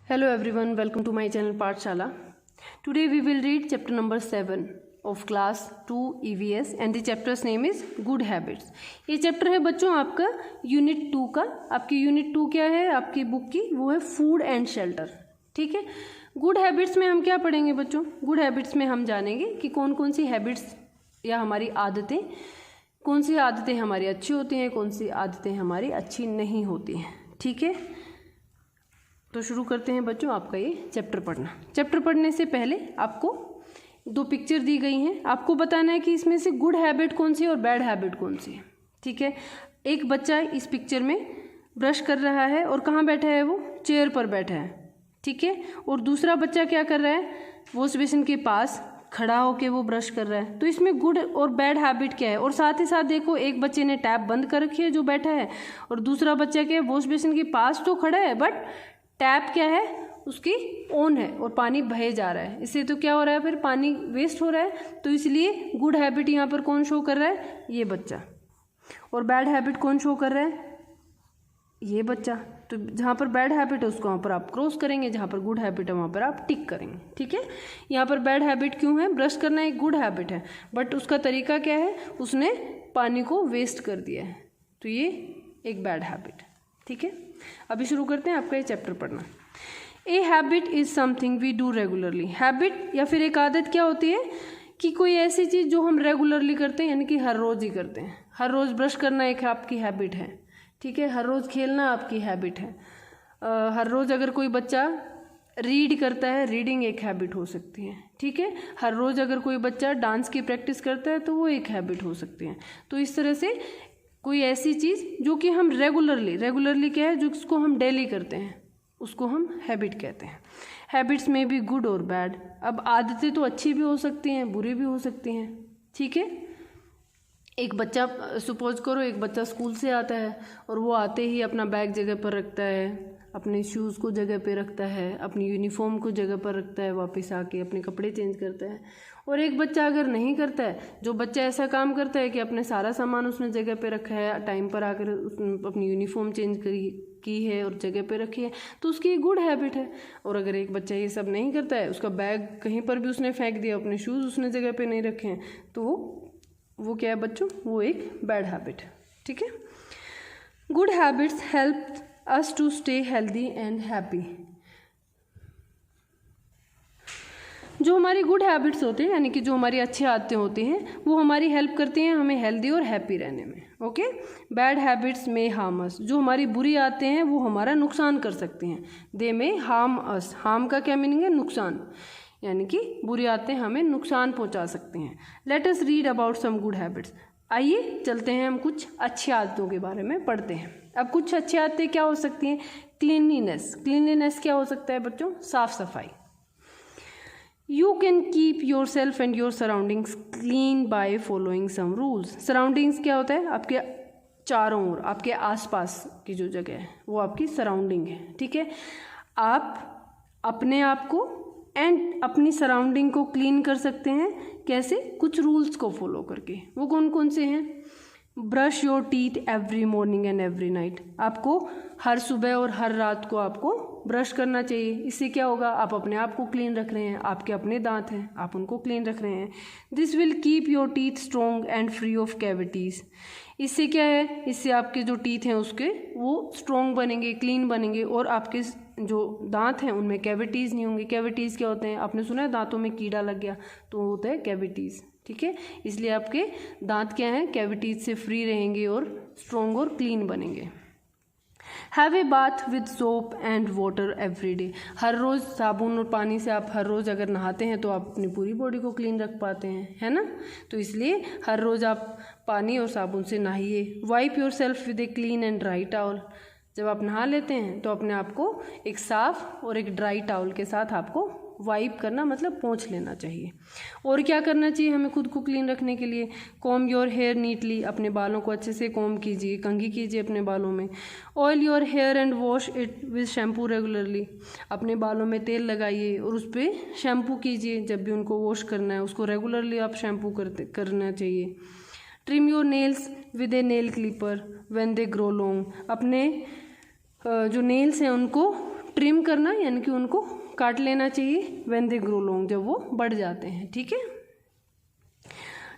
Hello everyone, welcome to my channel Pathshala. Today we will read chapter number 7 of class 2 EVS and the chapter's name is Good Habits. ये chapter है बच्चों आपका unit 2 का। आपकी unit 2 क्या है आपकी बुक की? वो है फूड एंड शेल्टर। ठीक है, गुड हैबिट्स में हम क्या पढ़ेंगे बच्चों? गुड हैबिट्स में हम जानेंगे कि कौन कौन सी हैबिट्स या हमारी आदतें, कौन सी आदतें हमारी अच्छी होती हैं, कौन सी आदतें हमारी अच्छी नहीं होती हैं। ठीक है, तो शुरू करते हैं बच्चों आपका ये चैप्टर पढ़ना। चैप्टर पढ़ने से पहले आपको दो पिक्चर दी गई हैं, आपको बताना है कि इसमें से गुड हैबिट कौन सी है और बैड हैबिट कौन सी है। ठीक है, एक बच्चा इस पिक्चर में ब्रश कर रहा है और कहाँ बैठा है? वो चेयर पर बैठा है। ठीक है, और दूसरा बच्चा क्या कर रहा है? वॉश बेसिन के पास खड़ा होके वो ब्रश कर रहा है। तो इसमें गुड और बैड हैबिट क्या है? और साथ ही साथ देखो, एक बच्चे ने टैप बंद कर रखी है जो बैठा है, और दूसरा बच्चा क्या है? वॉश बेसिन के पास तो खड़ा है बट टैप क्या है उसकी ऑन है और पानी बहे जा रहा है। इससे तो क्या हो रहा है? फिर पानी वेस्ट हो रहा है। तो इसलिए गुड हैबिट यहाँ पर कौन शो कर रहा है? ये बच्चा। और बैड हैबिट कौन शो कर रहा है? ये बच्चा। तो जहाँ पर बैड हैबिट है उसको वहाँ पर आप क्रॉस करेंगे, जहाँ पर गुड हैबिट है वहाँ पर आप टिक करेंगे। ठीक है, यहाँ पर बैड हैबिट क्यों है? ब्रश करना एक गुड हैबिट है बट उसका तरीका क्या है? उसने पानी को वेस्ट कर दिया है, तो ये एक बैड हैबिट। ठीक है, अभी शुरू करते हैं आपका ये चैप्टर पढ़ना। A habit is something we do regularly. Habit या फिर एक आदत क्या होती है? कि कोई ऐसी चीज़ जो हम रेगुलरली करते हैं, यानी कि हर रोज़ ही करते हैं। हर रोज़ ब्रश करना एक आपकी हैबिट है। ठीक है, हर रोज़ खेलना आपकी हैबिट है। हर रोज़ अगर कोई बच्चा रीड करता है, रीडिंग एक हैबिट हो सकती है। ठीक है, हर रोज़ अगर कोई बच्चा डांस की प्रैक्टिस करता है तो वो एक हैबिट हो सकती है। तो इस तरह से कोई ऐसी चीज़ जो कि हम रेगुलरली क्या है, जो इसको हम डेली करते हैं उसको हम हैबिट कहते हैं। हैबिट्स में भी गुड और बैड। अब आदतें तो अच्छी भी हो सकती हैं, बुरी भी हो सकती हैं। ठीक है, एक बच्चा, सपोज करो एक बच्चा स्कूल से आता है और वो आते ही अपना बैग जगह पर रखता है, अपने शूज़ को जगह पे रखता है, अपनी यूनिफॉर्म को जगह पर रखता है, वापस आके अपने कपड़े चेंज करता है। और एक बच्चा अगर नहीं करता है, जो बच्चा ऐसा काम करता है कि अपने सारा सामान उसने जगह पे रखा है, टाइम पर आकर उसने अपनी यूनिफॉर्म चेंज की है और जगह पे रखी है, तो उसकी गुड हैबिट है। और अगर एक बच्चा ये सब नहीं करता है, उसका बैग कहीं पर भी उसने फेंक दिया, अपने शूज़ उसने जगह पे नहीं रखे हैं, तो वो क्या है बच्चों? वो एक बैड हैबिट है। ठीक है, good habits help us to stay healthy and happy. जो हमारी गुड हैबिट्स होते हैं, यानी कि जो हमारी अच्छी आदतें होती हैं, वो हमारी हेल्प करती हैं हमें हेल्दी और हैप्पी रहने में। ओके, बैड हैबिट्स में हार्म अस। जो हमारी बुरी आदतें हैं वो हमारा नुकसान कर सकती हैं। दे में हार्म अस। हार्म का क्या मीनिंग है? नुकसान, यानी कि बुरी आदतें हमें नुकसान पहुंचा सकती हैं। Let us read about some good habits. आइए चलते हैं, हम कुछ अच्छी आदतों के बारे में पढ़ते हैं। अब कुछ अच्छी आदतें क्या हो सकती हैं? क्लीनलीनेस। क्लीनलीनेस क्या हो सकता है बच्चों? साफ सफाई। You can keep yourself and your surroundings clean by following some rules. Surroundings क्या होता है? आपके चारों ओर, आपके आसपास की जो जगह है वो आपकी सराउंडिंग है। ठीक है, आप अपने आप को एंड अपनी सराउंडिंग को क्लीन कर सकते हैं। कैसे? कुछ रूल्स को फॉलो करके। वो कौन कौन से हैं? Brush your teeth every morning and every night. आपको हर सुबह और हर रात को आपको ब्रश करना चाहिए। इससे क्या होगा? आप अपने आप को क्लीन रख रहे हैं, आपके अपने दांत हैं, आप उनको क्लीन रख रहे हैं। This will keep your teeth strong and free of cavities. इससे क्या है? इससे आपके जो टीथ हैं उसके वो स्ट्रॉन्ग बनेंगे, क्लीन बनेंगे, और आपके जो दांत हैं उनमें कैविटीज़ नहीं होंगे। कैविटीज़ क्या होते हैं? आपने सुना है दांतों में कीड़ा लग गया, तो वो होता है कैविटीज़। ठीक है, इसलिए आपके दांत क्या हैं? कैविटीज़ से फ्री रहेंगे और स्ट्रॉन्ग और क्लीन बनेंगे। Have a bath with soap and water every day. हर रोज़ साबुन और पानी से आप हर रोज़ अगर नहाते हैं तो आप अपनी पूरी बॉडी को क्लीन रख पाते हैं, है ना? तो इसलिए हर रोज़ आप पानी और साबुन से नहाइए। Wipe yourself with a clean and dry towel. जब आप नहा लेते हैं तो अपने आप को एक साफ़ और एक ड्राई टावल के साथ आपको वाइप करना, मतलब पोंछ लेना चाहिए। और क्या करना चाहिए हमें खुद को क्लीन रखने के लिए? Comb your hair neatly. अपने बालों को अच्छे से कॉम कीजिए, कंघी कीजिए अपने बालों में। Oil your hair and wash it with shampoo regularly. अपने बालों में तेल लगाइए और उस पर शैम्पू कीजिए। जब भी उनको वॉश करना है उसको रेगुलरली आप शैम्पू करना चाहिए। Trim your nails with A nail clipper when they grow long. अपने जो नेल्स हैं उनको ट्रिम करना यानी कि उनको काट लेना चाहिए व्हेन दे ग्रो लॉन्ग, जब वो बढ़ जाते हैं, ठीक है।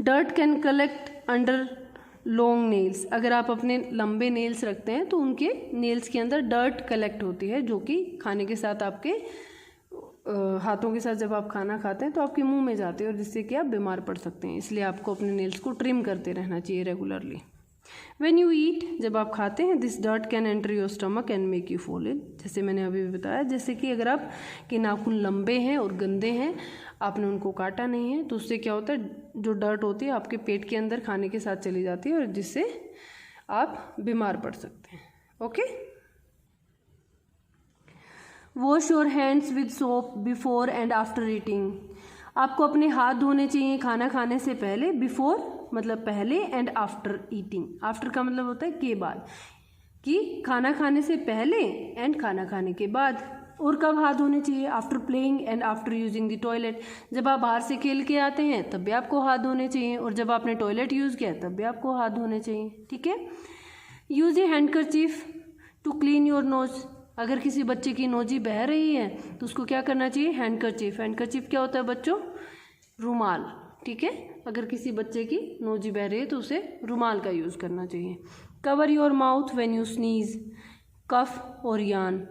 Dirt can collect under long nails, अगर आप अपने लंबे नेल्स रखते हैं तो उनके नेल्स के अंदर डर्ट कलेक्ट होती है, जो कि खाने के साथ आपके हाथों के साथ जब आप खाना खाते हैं तो आपके मुंह में जाते हैं और जिससे कि आप बीमार पड़ सकते हैं। इसलिए आपको अपने नेल्स को ट्रिम करते रहना चाहिए रेगुलरली। व्हेन यू ईट, जब आप खाते हैं, this dirt can enter your stomach and make you fall in, जैसे मैंने अभी भी बताया, जैसे कि अगर आप के नाखून लंबे हैं और गंदे हैं, आपने उनको काटा नहीं है, तो उससे क्या होता है, जो डर्ट होती है आपके पेट के अंदर खाने के साथ चली जाती है और जिससे आप बीमार पड़ सकते हैं। Okay. Wash your hands with soap before and after eating, आपको अपने हाथ धोने चाहिए खाना खाने से पहले, बिफोर मतलब पहले, एंड आफ्टर ईटिंग, आफ्टर का मतलब होता है के बाद, कि खाना खाने से पहले एंड खाना खाने के बाद। और कब हाथ धोने चाहिए, after playing and after using the toilet, जब आप बाहर से खेल के आते हैं तब भी आपको हाथ धोने चाहिए, और जब आपने टॉयलेट यूज़ किया तब भी आपको हाथ धोने चाहिए, ठीक है। Use a handkerchief to clean your nose, अगर किसी बच्चे की नोजी बह रही है तो उसको क्या करना चाहिए, हैंडकरचीफ, हैंडकरचीफ क्या होता है बच्चों, रुमाल, ठीक है। अगर किसी बच्चे की नोजी बह रही है तो उसे रुमाल का यूज़ करना चाहिए। Cover your mouth when you sneeze, cough और यान,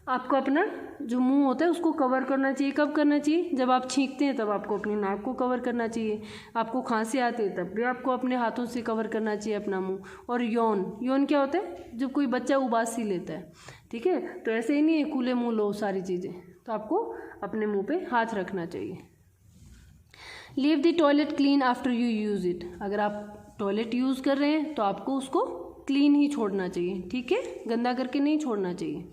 आपको अपना जो मुंह होता है उसको कवर करना चाहिए। कब करना चाहिए, जब आप छींकते हैं तब आपको अपनी नाक को कवर करना चाहिए, आपको खांसी आती है तब भी आपको अपने हाथों से कवर करना चाहिए अपना मुंह। और यौन, यौन क्या होता है, जब कोई बच्चा उबासी लेता है, ठीक है, तो ऐसे ही नहीं है खुले मुंह लो सारी चीज़ें, तो आपको अपने मुंह पे हाथ रखना चाहिए। Leave the toilet clean after you use it, अगर आप टॉयलेट यूज़ कर रहे हैं तो आपको उसको क्लीन ही छोड़ना चाहिए, ठीक है, गंदा करके नहीं छोड़ना चाहिए।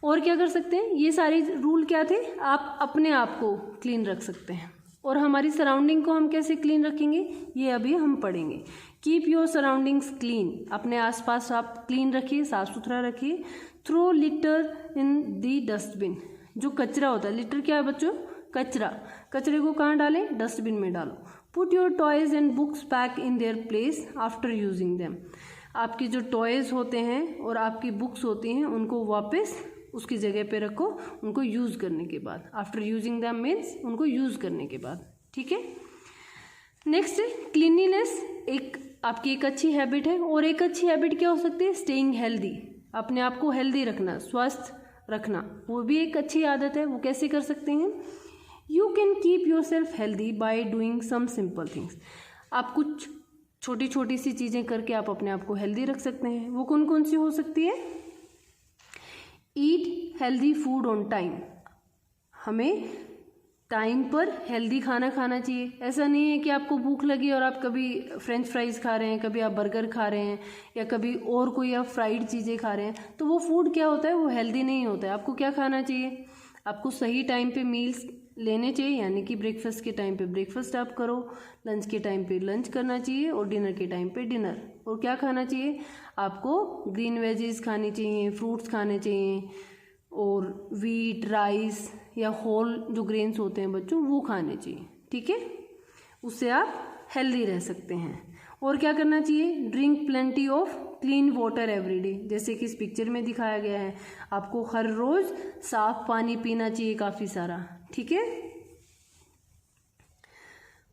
और क्या कर सकते हैं, ये सारी रूल क्या थे, आप अपने आप को क्लीन रख सकते हैं। और हमारी सराउंडिंग को हम कैसे क्लीन रखेंगे, ये अभी हम पढ़ेंगे। कीप योर सराउंडिंग्स क्लीन, अपने आसपास आप क्लीन रखिए, साफ़ सुथरा रखिए। थ्रो लिटर इन दी डस्टबिन, जो कचरा होता है, लिटर क्या है बच्चों, कचरा, कचरे को कहाँ डालें, डस्टबिन में डालो। Put your toys and books back in their place after using them, आपकी जो टॉयज़ होते हैं और आपकी बुक्स होती हैं उनको वापस उसकी जगह पे रखो, उनको यूज़ करने के बाद। आफ्टर यूजिंग दैम मीन्स उनको यूज़ करने के बाद, ठीक है। नेक्स्ट क्लीनिनेस, एक आपकी एक अच्छी हैबिट है। और एक अच्छी हैबिट क्या हो सकती है, स्टेइंग हेल्दी, अपने आप को हेल्दी रखना, स्वस्थ रखना, वो भी एक अच्छी आदत है। वो कैसे कर सकते हैं, you can keep yourself healthy by doing some simple things, आप कुछ छोटी छोटी सी चीज़ें करके आप अपने आप को हेल्दी रख सकते हैं। वो कौन कौन सी हो सकती है, eat healthy food on time, हमें टाइम पर हेल्दी खाना खाना चाहिए। ऐसा नहीं है कि आपको भूख लगी और आप कभी फ्रेंच फ्राइज़ खा रहे हैं, कभी आप बर्गर खा रहे हैं, या कभी और कोई आप फ्राइड चीज़ें खा रहे हैं, तो वो फूड क्या होता है, वो हेल्दी नहीं होता है। आपको क्या खाना चाहिए, आपको सही टाइम पे मील्स लेने चाहिए, यानी कि ब्रेकफास्ट के टाइम पे ब्रेकफास्ट आप करो, लंच के टाइम पे लंच करना चाहिए और डिनर के टाइम पे डिनर। और क्या खाना चाहिए, आपको ग्रीन वेजीज खानी चाहिए, फ्रूट्स खाने चाहिए, और वीट, राइस या होल जो ग्रेन्स होते हैं बच्चों वो खाने चाहिए, ठीक है, उससे आप हेल्दी रह सकते हैं। और क्या करना चाहिए, drink plenty of clean water every day, जैसे कि इस पिक्चर में दिखाया गया है, आपको हर रोज़ साफ पानी पीना चाहिए काफ़ी सारा, ठीक है।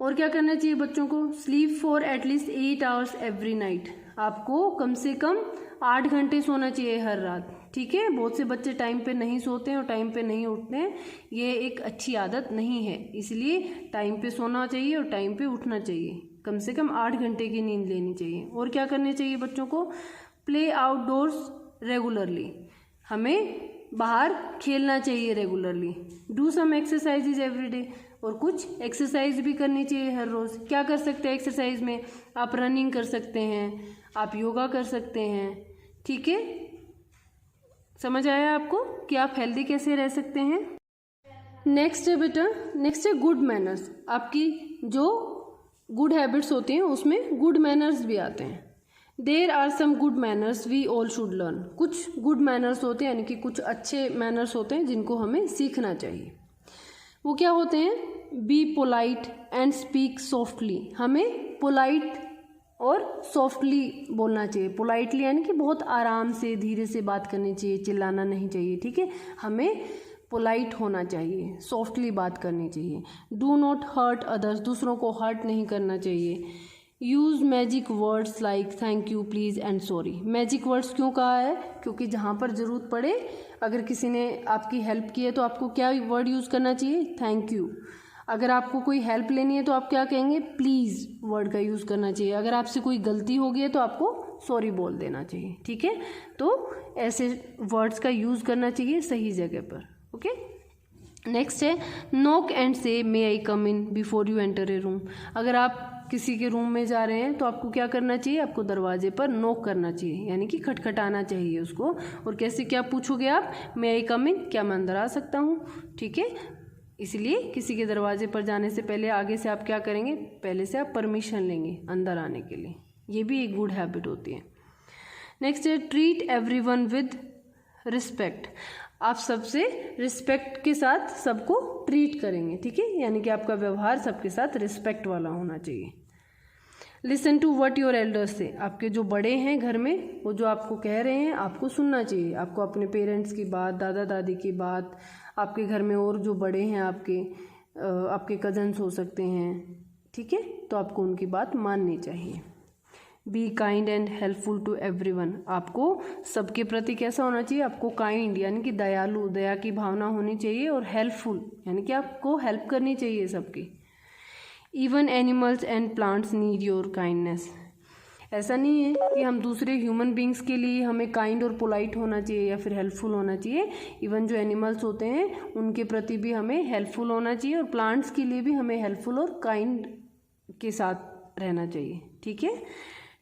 और क्या करना चाहिए बच्चों को, sleep for at least 8 hours every night, आपको कम से कम 8 घंटे सोना चाहिए हर रात, ठीक है। बहुत से बच्चे टाइम पे नहीं सोते हैं और टाइम पे नहीं उठते हैं, ये एक अच्छी आदत नहीं है, इसलिए टाइम पे सोना चाहिए और टाइम पे उठना चाहिए, कम से कम 8 घंटे की नींद लेनी चाहिए। और क्या करने चाहिए बच्चों को, प्ले आउटडोर्स रेगुलरली, हमें बाहर खेलना चाहिए regularly. Do some exercises every day, और कुछ एक्सरसाइज भी करनी चाहिए हर रोज़। क्या कर सकते हैं एक्सरसाइज में, आप रनिंग कर सकते हैं, आप योगा कर सकते हैं, ठीक है। समझ आया आपको कि आप हेल्दी कैसे रह सकते हैं। नेक्स्ट है बेटा, नेक्स्ट है गुड मैनर्स, आपकी जो गुड हैबिट्स होती हैं उसमें गुड मैनर्स भी आते हैं। There are some good manners we all should learn, कुछ गुड मैनर्स होते हैं, यानी कि कुछ अच्छे मैनर्स होते हैं जिनको हमें सीखना चाहिए। वो क्या होते हैं, be polite and speak softly, हमें पोलाइट और सॉफ्टली बोलना चाहिए, पोलाइटली यानी कि बहुत आराम से धीरे से बात करनी चाहिए, चिल्लाना नहीं चाहिए, ठीक है। हमें पोलाइट होना चाहिए, सॉफ्टली बात करनी चाहिए। डू नॉट हर्ट अदर्स, दूसरों को हर्ट नहीं करना चाहिए। Use magic words like thank you, please and sorry. Magic words क्यों कहा है? क्योंकि जहाँ पर ज़रूरत पड़े, अगर किसी ने आपकी हेल्प की है तो आपको क्या वर्ड यूज़ करना चाहिए? Thank you. अगर आपको कोई हेल्प लेनी है तो आप क्या कहेंगे? प्लीज़ वर्ड का यूज़ करना चाहिए। अगर आपसे कोई गलती हो गई है तो आपको सॉरी बोल देना चाहिए, ठीक है। तो ऐसे वर्ड्स का यूज़ करना चाहिए सही जगह पर, ओके। नेक्स्ट है knock and say may I come in before you enter a room. अगर आप किसी के रूम में जा रहे हैं तो आपको क्या करना चाहिए? आपको दरवाजे पर नॉक करना चाहिए, यानी कि खटखटाना चाहिए उसको। और कैसे क्या पूछोगे आप? मे आई कम इन, क्या मैं अंदर आ सकता हूँ, ठीक है। इसलिए किसी के दरवाजे पर जाने से पहले आगे से आप क्या करेंगे? पहले से आप परमिशन लेंगे अंदर आने के लिए। ये भी एक गुड हैबिट होती है। नेक्स्ट है ट्रीट एवरीवन विद रिस्पेक्ट। आप सबसे रिस्पेक्ट के साथ सबको ट्रीट करेंगे, ठीक है, यानी कि आपका व्यवहार सबके साथ रिस्पेक्ट वाला होना चाहिए। Listen to what your elders say. आपके जो बड़े हैं घर में, वो जो आपको कह रहे हैं आपको सुनना चाहिए। आपको अपने पेरेंट्स की बात, दादा दादी की बात, आपके घर में और जो बड़े हैं आपके कजन्स हो सकते हैं, ठीक है, तो आपको उनकी बात माननी चाहिए। Be kind and helpful to everyone. आपको सबके प्रति कैसा होना चाहिए? आपको काइंड यानी कि दयालु, दया की भावना होनी चाहिए, और हेल्पफुल यानी कि आपको हेल्प करनी चाहिए सबकी। Even animals and plants need your kindness. ऐसा नहीं है कि हम दूसरे ह्यूमन बींग्स के लिए हमें काइंड और पोलाइट होना चाहिए या फिर हेल्पफुल होना चाहिए। इवन जो एनिमल्स होते हैं उनके प्रति भी हमें हेल्पफुल होना चाहिए, और प्लांट्स के लिए भी हमें हेल्पफुल और काइंड के साथ रहना चाहिए, ठीक है।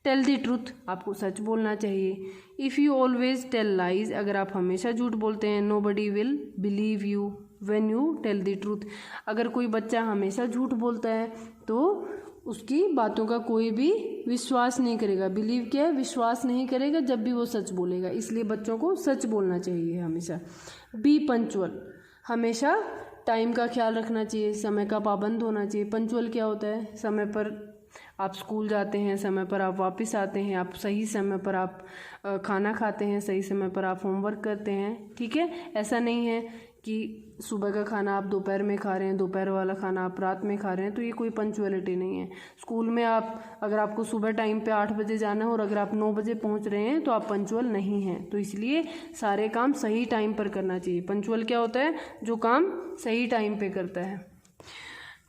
टेल द ट्रूथ, आपको सच बोलना चाहिए। If you always tell lies, अगर आप हमेशा झूठ बोलते हैं, nobody will believe you when you tell the truth. अगर कोई बच्चा हमेशा झूठ बोलता है तो उसकी बातों का कोई भी विश्वास नहीं करेगा। बिलीव क्या है? विश्वास नहीं करेगा जब भी वो सच बोलेगा। इसलिए बच्चों को सच बोलना चाहिए हमेशा। बी पंचुअल, हमेशा टाइम का ख्याल रखना चाहिए, समय का पाबंद होना चाहिए। पंचुअल क्या होता है? समय पर आप स्कूल जाते हैं, समय पर आप वापस आते हैं, आप सही समय पर आप खाना खाते हैं, सही समय पर आप होमवर्क करते हैं, ठीक है। ऐसा नहीं है कि सुबह का खाना आप दोपहर में खा रहे हैं, दोपहर वाला खाना आप रात में खा रहे हैं, तो ये कोई पंचुअलिटी नहीं है। स्कूल में अगर आपको सुबह टाइम पे 8 बजे जाना है और अगर आप 9 बजे पहुंच रहे हैं तो आप पंचुअल नहीं हैं। तो इसलिए सारे काम सही टाइम पर करना चाहिए। पंचुअल क्या होता है? जो काम सही टाइम पे करता है।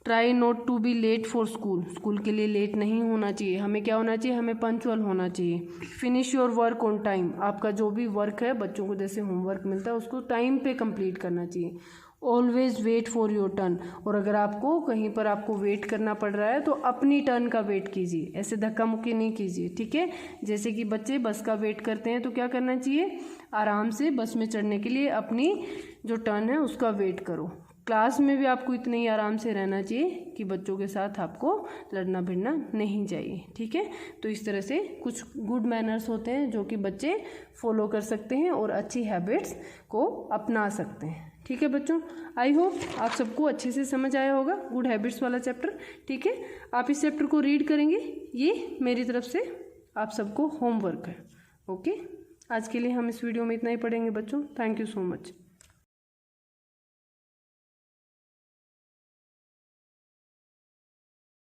Try not to be late for school, school के लिए लेट नहीं होना चाहिए। हमें क्या होना चाहिए? हमें पंचुअल होना चाहिए। Finish your work on time, आपका जो भी वर्क है, बच्चों को जैसे होमवर्क मिलता है उसको टाइम पे कंप्लीट करना चाहिए। Always wait for your turn, और अगर आपको कहीं पर आपको वेट करना पड़ रहा है तो अपनी टर्न का वेट कीजिए, ऐसे धक्का मुक्की नहीं कीजिए, ठीक है। जैसे कि बच्चे बस का वेट करते हैं तो क्या करना चाहिए? आराम से बस में चढ़ने के लिए अपनी जो टर्न है उसका वेट करो। क्लास में भी आपको इतने ही आराम से रहना चाहिए कि बच्चों के साथ आपको लड़ना भिड़ना नहीं चाहिए, ठीक है। तो इस तरह से कुछ गुड मैनर्स होते हैं जो कि बच्चे फॉलो कर सकते हैं और अच्छी हैबिट्स को अपना सकते हैं, ठीक है बच्चों। आई होप आप सबको अच्छे से समझ आया होगा गुड हैबिट्स वाला चैप्टर, ठीक है। आप इस चैप्टर को रीड करेंगे, ये मेरी तरफ से आप सबको होमवर्क है, ओके। आज के लिए हम इस वीडियो में इतना ही पढ़ेंगे बच्चों। Thank you so much.